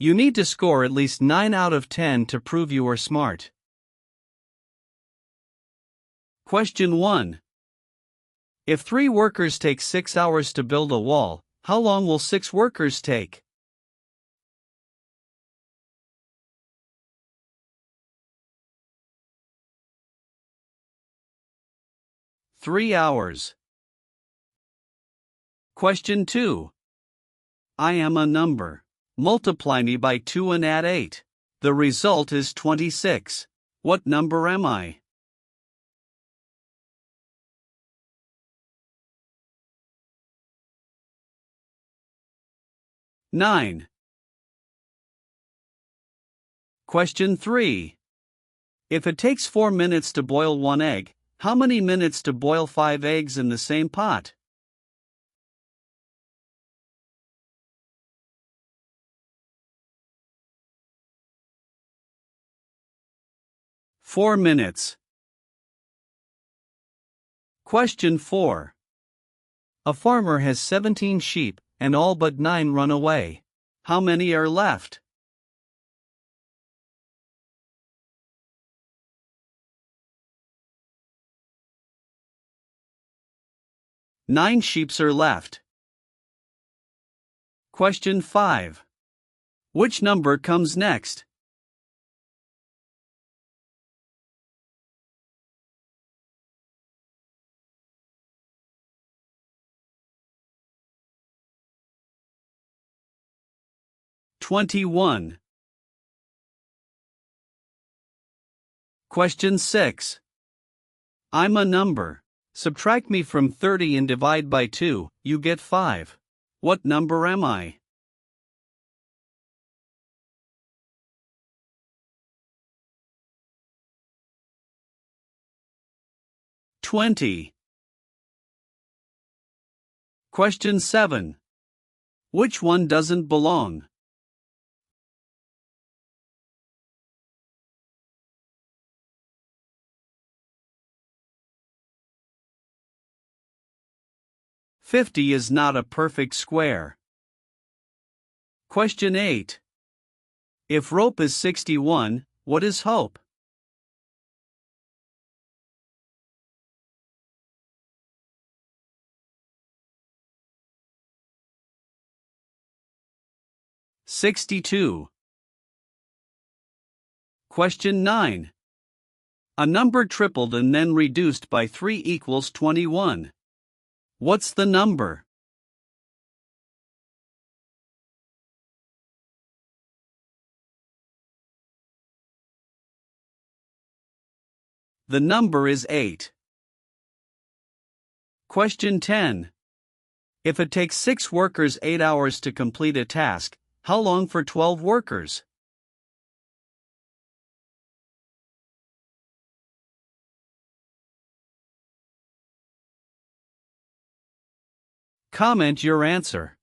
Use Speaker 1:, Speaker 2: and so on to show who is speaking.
Speaker 1: You need to score at least 9 out of 10 to prove you are smart. Question 1. If 3 workers take 6 hours to build a wall, how long will 6 workers take? Three hours. Question 2. I am a number. Multiply me by 2 and add 8. The result is 26. What number am I? Nine. Question 3. If it takes 4 minutes to boil 1 egg, how many minutes to boil 5 eggs in the same pot? Four minutes. Question 4. A farmer has 17 sheep, and all but 9 run away. How many are left? Nine sheep are left. Question 5. Which number comes next? (21). Question 6. I'm a number. Subtract me from 30 and divide by 2, you get 5. What number am I? (20). Question 7. Which one doesn't belong? (50) is not a perfect square. Question 8. If rope is 61, what is hope? (62). Question 9. A number tripled and then reduced by 3 equals 21. What's the number? The number is 8. Question 10. If it takes 6 workers 8 hours to complete a task, how long for 12 workers? Comment your answer.